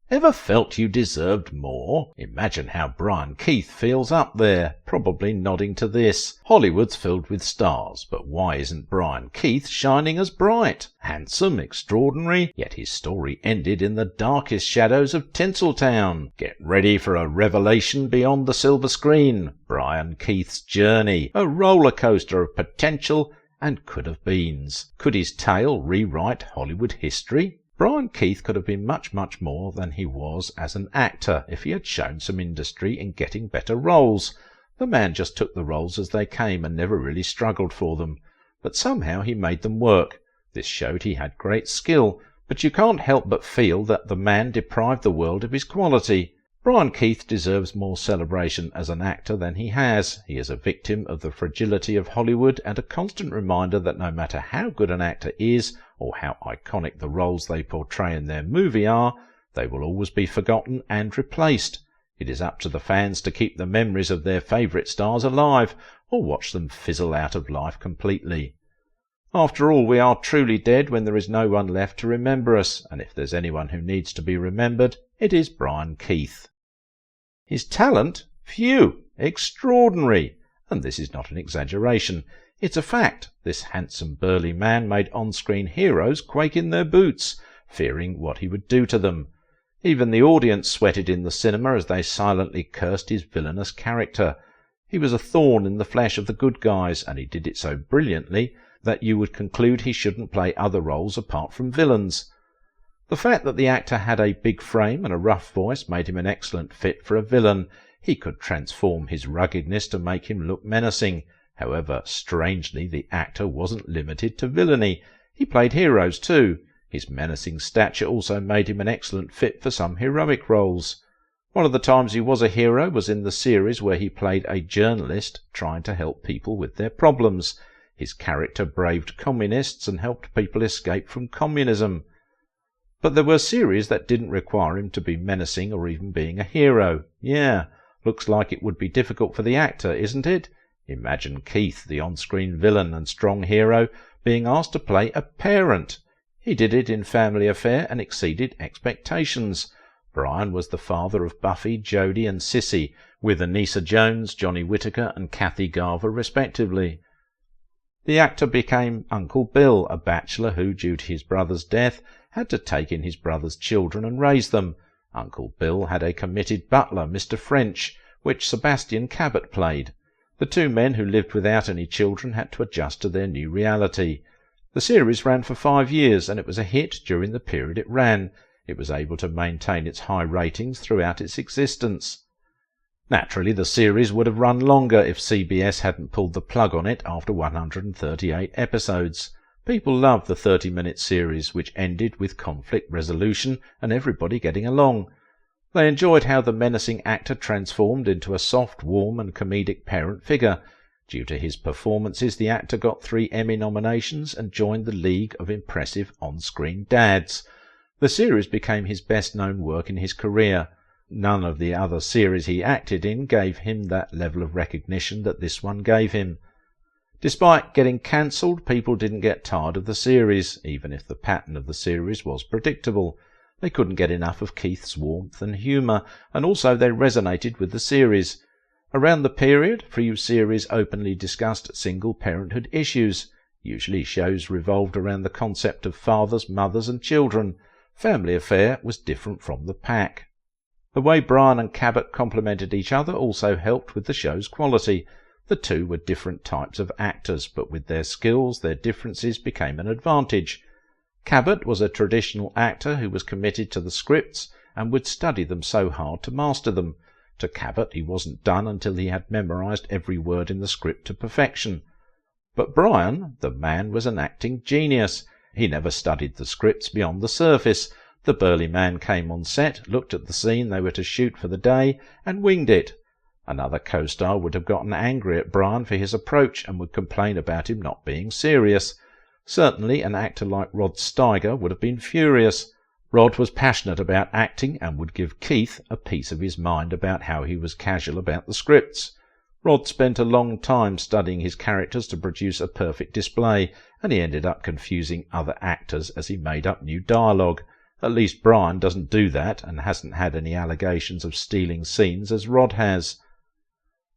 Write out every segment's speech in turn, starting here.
Ever felt you deserved more? Imagine how Brian Keith feels up there, probably nodding to this. Hollywood's filled with stars, but why isn't Brian Keith shining as bright? Handsome, extraordinary, yet his story ended in the darkest shadows of Tinseltown. Get ready for a revelation beyond the silver screen. Brian Keith's journey, a roller coaster of potential and could-have-beens. Could his tale rewrite Hollywood history? Brian Keith could have been much, much more than he was as an actor if he had shown some industry in getting better roles. The man just took the roles as they came and never really struggled for them. But somehow he made them work. This showed he had great skill, but you can't help but feel that the man deprived the world of his quality. Brian Keith deserves more celebration as an actor than he has. He is a victim of the fragility of Hollywood and a constant reminder that no matter how good an actor is, or how iconic the roles they portray in their movie are, they will always be forgotten and replaced. It is up to the fans to keep the memories of their favourite stars alive, or watch them fizzle out of life completely. After all, we are truly dead when there is no one left to remember us, and if there's anyone who needs to be remembered, it is Brian Keith. His talent? Phew! Extraordinary! And this is not an exaggeration. It's a fact. This handsome burly man made on-screen heroes quake in their boots, fearing what he would do to them. Even the audience sweated in the cinema as they silently cursed his villainous character. He was a thorn in the flesh of the good guys, and he did it so brilliantly that you would conclude he shouldn't play other roles apart from villains. The fact that the actor had a big frame and a rough voice made him an excellent fit for a villain. He could transform his ruggedness to make him look menacing. However, strangely, the actor wasn't limited to villainy. He played heroes too. His menacing stature also made him an excellent fit for some heroic roles. One of the times he was a hero was in the series where he played a journalist trying to help people with their problems. His character braved communists and helped people escape from communism. But there were series that didn't require him to be menacing or even being a hero. Yeah, looks like it would be difficult for the actor, isn't it? Imagine Keith, the on-screen villain and strong hero, being asked to play a parent. He did it in Family Affair and exceeded expectations. Brian was the father of Buffy, Jodie and Sissy, with Anissa Jones, Johnny Whittaker and Kathy Garver respectively. The actor became Uncle Bill, a bachelor who, due to his brother's death, had to take in his brother's children and raise them. Uncle Bill had a committed butler, Mr. French, which Sebastian Cabot played. The two men who lived without any children had to adjust to their new reality. The series ran for 5 years, and it was a hit during the period it ran. It was able to maintain its high ratings throughout its existence. Naturally, the series would have run longer if CBS hadn't pulled the plug on it after 138 episodes. People loved the 30-minute series, which ended with conflict resolution and everybody getting along. They enjoyed how the menacing actor transformed into a soft, warm and comedic parent figure. Due to his performances, the actor got 3 Emmy nominations and joined the League of Impressive On-Screen Dads. The series became his best-known work in his career. None of the other series he acted in gave him that level of recognition that this one gave him. Despite getting cancelled, people didn't get tired of the series, even if the pattern of the series was predictable. They couldn't get enough of Keith's warmth and humour, and also they resonated with the series. Around the period, few series openly discussed single-parenthood issues. Usually shows revolved around the concept of fathers, mothers and children. Family Affair was different from the pack. The way Brian and Cabot complemented each other also helped with the show's quality. The two were different types of actors, but with their skills, their differences became an advantage. Cabot was a traditional actor who was committed to the scripts and would study them so hard to master them. To Cabot, he wasn't done until he had memorized every word in the script to perfection. But Brian, the man, was an acting genius. He never studied the scripts beyond the surface. The burly man came on set, looked at the scene they were to shoot for the day, and winged it. Another co-star would have gotten angry at Brian for his approach and would complain about him not being serious. Certainly an actor like Rod Steiger would have been furious. Rod was passionate about acting and would give Keith a piece of his mind about how he was casual about the scripts. Rod spent a long time studying his characters to produce a perfect display, and he ended up confusing other actors as he made up new dialogue. At least Brian doesn't do that and hasn't had any allegations of stealing scenes as Rod has.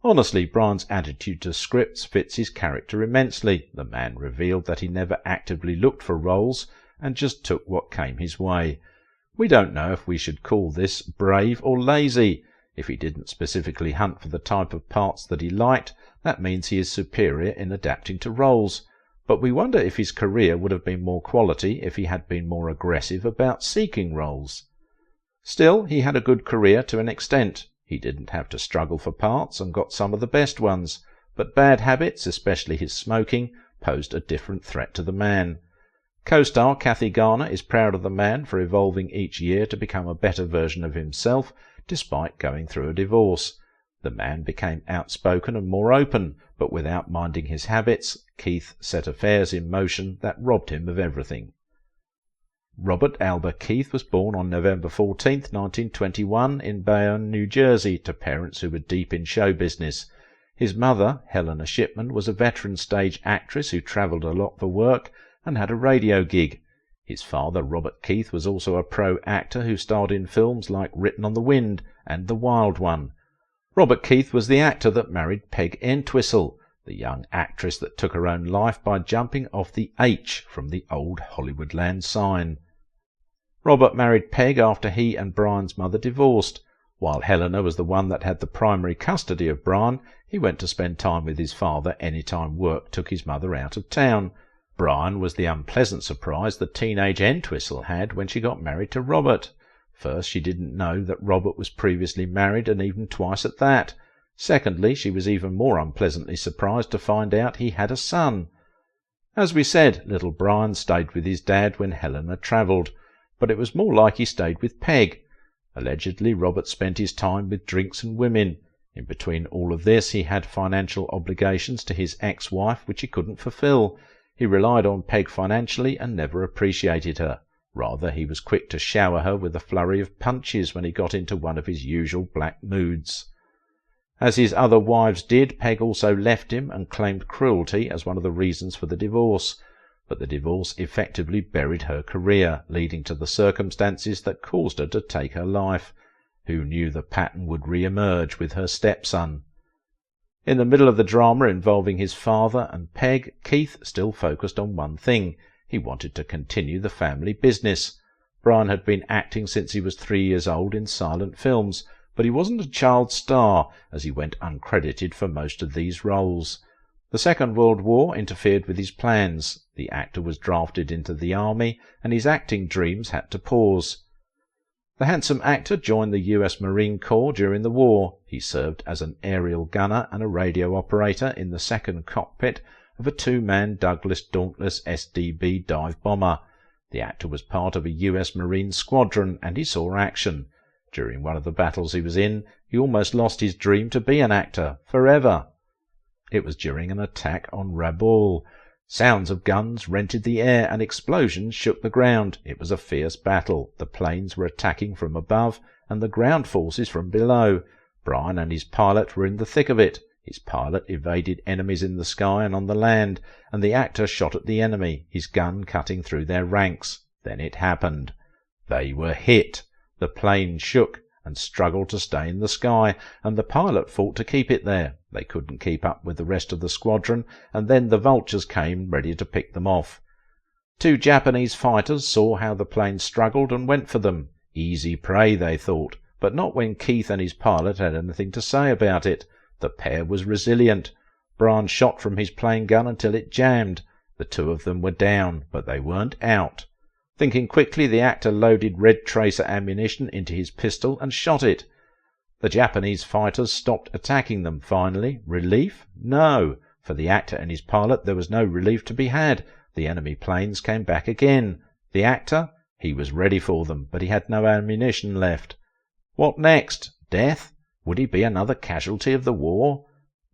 Honestly, Brian's attitude to scripts fits his character immensely. The man revealed that he never actively looked for roles and just took what came his way. We don't know if we should call this brave or lazy. If he didn't specifically hunt for the type of parts that he liked, that means he is superior in adapting to roles. But we wonder if his career would have been more quality if he had been more aggressive about seeking roles. Still, he had a good career to an extent. He didn't have to struggle for parts and got some of the best ones, but bad habits, especially his smoking, posed a different threat to the man. Co-star Kathy Garner is proud of the man for evolving each year to become a better version of himself, despite going through a divorce. The man became outspoken and more open, but without minding his habits, Keith set affairs in motion that robbed him of everything. Robert Alba Keith was born on November 14, 1921, in Bayonne, New Jersey, to parents who were deep in show business. His mother, Helena Shipman, was a veteran stage actress who travelled a lot for work and had a radio gig. His father, Robert Keith, was also a pro actor who starred in films like Written on the Wind and The Wild One. Robert Keith was the actor that married Peg Entwistle, the young actress that took her own life by jumping off the H from the old Hollywoodland sign. Robert married Peg after he and Brian's mother divorced. While Helena was the one that had the primary custody of Brian, he went to spend time with his father any time work took his mother out of town. Brian was the unpleasant surprise that teenage Entwistle had when she got married to Robert. First, she didn't know that Robert was previously married, and even twice at that. Secondly, she was even more unpleasantly surprised to find out he had a son. As we said, little Brian stayed with his dad when Helena travelled, but it was more like he stayed with Peg. Allegedly, Robert spent his time with drinks and women. In between all of this, he had financial obligations to his ex-wife which he couldn't fulfill. He relied on Peg financially and never appreciated her. Rather, he was quick to shower her with a flurry of punches when he got into one of his usual black moods. As his other wives did, Peg also left him and claimed cruelty as one of the reasons for the divorce. But the divorce effectively buried her career, leading to the circumstances that caused her to take her life. Who knew the pattern would re-emerge with her stepson? In the middle of the drama involving his father and Peg, Keith still focused on one thing. He wanted to continue the family business. Brian had been acting since he was 3 years old in silent films, but he wasn't a child star, as he went uncredited for most of these roles. The Second World War interfered with his plans. The actor was drafted into the army, and his acting dreams had to pause. The handsome actor joined the US Marine Corps during the war. He served as an aerial gunner and a radio operator in the second cockpit of a two-man Douglas Dauntless SDB dive bomber. The actor was part of a US Marine squadron, and he saw action. During one of the battles he was in, he almost lost his dream to be an actor, forever. It was during an attack on Rabaul. Sounds of guns rented the air and explosions shook the ground. It was a fierce battle. The planes were attacking from above and the ground forces from below. Brian and his pilot were in the thick of it. His pilot evaded enemies in the sky and on the land, and the actor shot at the enemy, his gun cutting through their ranks. Then it happened. They were hit. The plane shook and struggled to stay in the sky, and the pilot fought to keep it there. They couldn't keep up with the rest of the squadron, and then the vultures came ready to pick them off. Two Japanese fighters saw how the plane struggled and went for them. Easy prey, they thought, but not when Keith and his pilot had anything to say about it. The pair was resilient. Brian shot from his plane gun until it jammed. The two of them were down, but they weren't out. Thinking quickly, the actor loaded red tracer ammunition into his pistol and shot it. The Japanese fighters stopped attacking them finally. Relief? No. For the actor and his pilot there was no relief to be had. The enemy planes came back again. The actor? He was ready for them, but he had no ammunition left. What next? Death? Would he be another casualty of the war?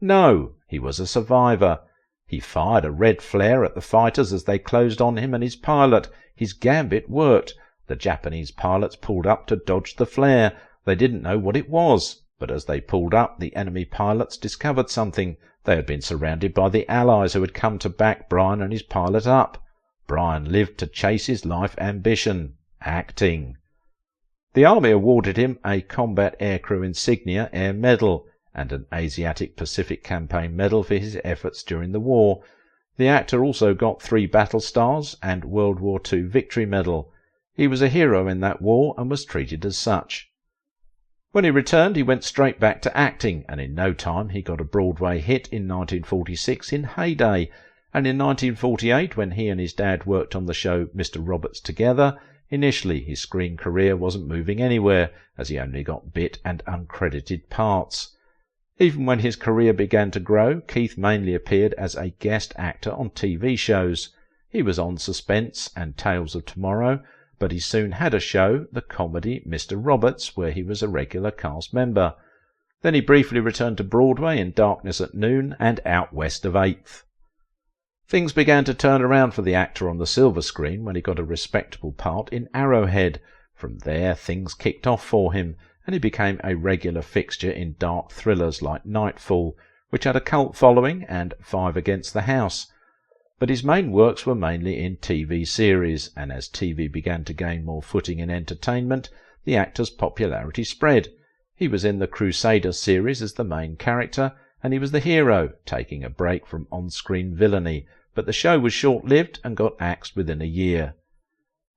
No. He was a survivor. He fired a red flare at the fighters as they closed on him and his pilot. His gambit worked. The Japanese pilots pulled up to dodge the flare. They didn't know what it was, but as they pulled up, the enemy pilots discovered something. They had been surrounded by the Allies who had come to back Brian and his pilot up. Brian lived to chase his life ambition, acting. The Army awarded him a Combat Aircrew Insignia Air Medal and an Asiatic Pacific Campaign Medal for his efforts during the war. The actor also got 3 Battle Stars and World War II Victory Medal. He was a hero in that war and was treated as such. When he returned, he went straight back to acting, and in no time he got a Broadway hit in 1946 in Heyday, and in 1948, when he and his dad worked on the show Mr. Roberts together, initially his screen career wasn't moving anywhere, as he only got bit and uncredited parts. Even when his career began to grow, Keith mainly appeared as a guest actor on TV shows. He was on Suspense and Tales of Tomorrow, but he soon had a show, the comedy Mr. Roberts, where he was a regular cast member. Then he briefly returned to Broadway in Darkness at Noon and Out West of 8th. Things began to turn around for the actor on the silver screen when he got a respectable part in Arrowhead. From there, things kicked off for him, and he became a regular fixture in dark thrillers like Nightfall, which had a cult following, and 5 Against the House. But his main works were mainly in TV series, and as TV began to gain more footing in entertainment, the actor's popularity spread. He was in the Crusader series as the main character, and he was the hero, taking a break from on-screen villainy, but the show was short-lived and got axed within a year.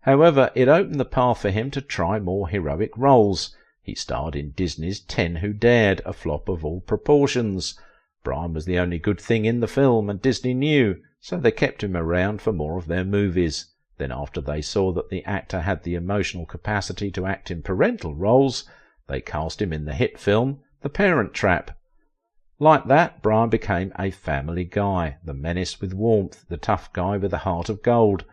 However, it opened the path for him to try more heroic roles. He starred in Disney's 10 Who Dared, a flop of all proportions. Brian was the only good thing in the film, and Disney knew, so they kept him around for more of their movies. Then after they saw that the actor had the emotional capacity to act in parental roles, they cast him in the hit film The Parent Trap. Like that, Brian became a family guy, the menace with warmth, the tough guy with a heart of gold.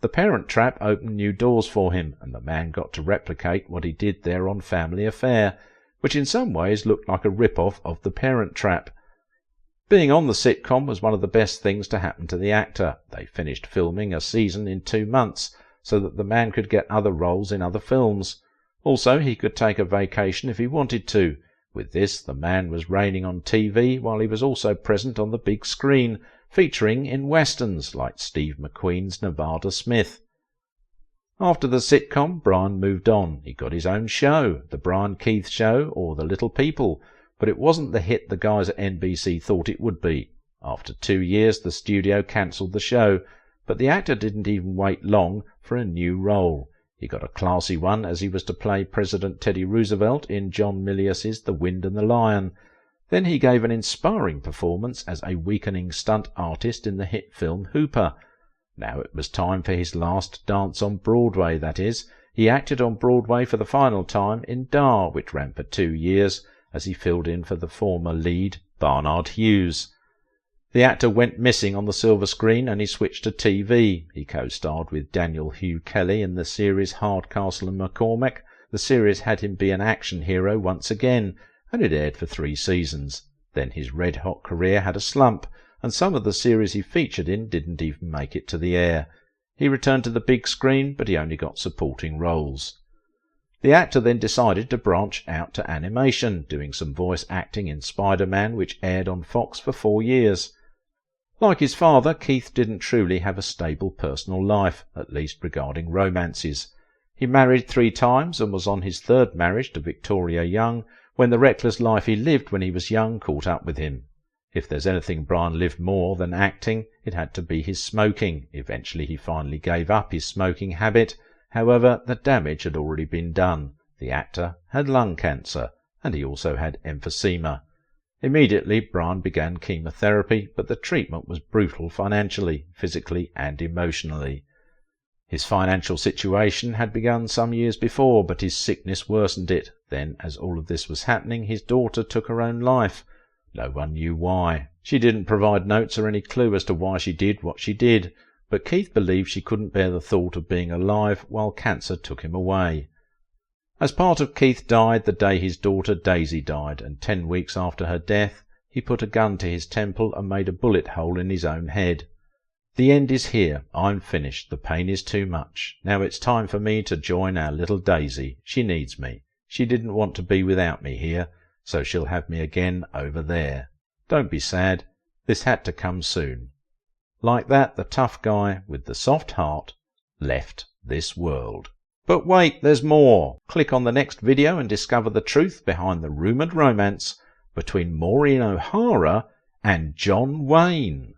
The Parent Trap opened new doors for him, and the man got to replicate what he did there on Family Affair, which in some ways looked like a rip-off of The Parent Trap. Being on the sitcom was one of the best things to happen to the actor. They finished filming a season in 2 months, so that the man could get other roles in other films. Also, he could take a vacation if he wanted to. With this, the man was reigning on TV while he was also present on the big screen, featuring in westerns like Steve McQueen's Nevada Smith. After the sitcom, Brian moved on. He got his own show, The Brian Keith Show or The Little People, but it wasn't the hit the guys at NBC thought it would be. After 2 years, the studio cancelled the show, but the actor didn't even wait long for a new role. He got a classy one, as he was to play President Teddy Roosevelt in John Milius's The Wind and the Lion. Then he gave an inspiring performance as a weakening stunt artist in the hit film Hooper. Now it was time for his last dance on Broadway, that is. He acted on Broadway for the final time in Dar, which ran for 2 years, as he filled in for the former lead, Barnard Hughes. The actor went missing on the silver screen and he switched to TV. He co-starred with Daniel Hugh Kelly in the series Hardcastle and McCormack. The series had him be an action hero once again, and it aired for 3 seasons. Then his red-hot career had a slump, and some of the series he featured in didn't even make it to the air. He returned to the big screen, but he only got supporting roles. The actor then decided to branch out to animation, doing some voice acting in Spider-Man, which aired on Fox for 4 years. Like his father, Keith didn't truly have a stable personal life, at least regarding romances. He married 3 times and was on his 3rd marriage to Victoria Young, when the reckless life he lived when he was young caught up with him. If there's anything Brian lived more than acting, it had to be his smoking. Eventually he finally gave up his smoking habit. However, the damage had already been done. The actor had lung cancer, and he also had emphysema. Immediately, Brian began chemotherapy, but the treatment was brutal financially, physically and emotionally. His financial situation had begun some years before, but his sickness worsened it. Then, as all of this was happening, his daughter took her own life. No one knew why. She didn't provide notes or any clue as to why she did what she did, but Keith believed she couldn't bear the thought of being alive while cancer took him away. As part of Keith died the day his daughter Daisy died, and 10 weeks after her death, he put a gun to his temple and made a bullet hole in his own head. The end is here. I'm finished. The pain is too much. Now it's time for me to join our little Daisy. She needs me. She didn't want to be without me here, so she'll have me again over there. Don't be sad. This had to come soon. Like that, the tough guy with the soft heart left this world. But wait, there's more. Click on the next video and discover the truth behind the rumoured romance between Maureen O'Hara and John Wayne.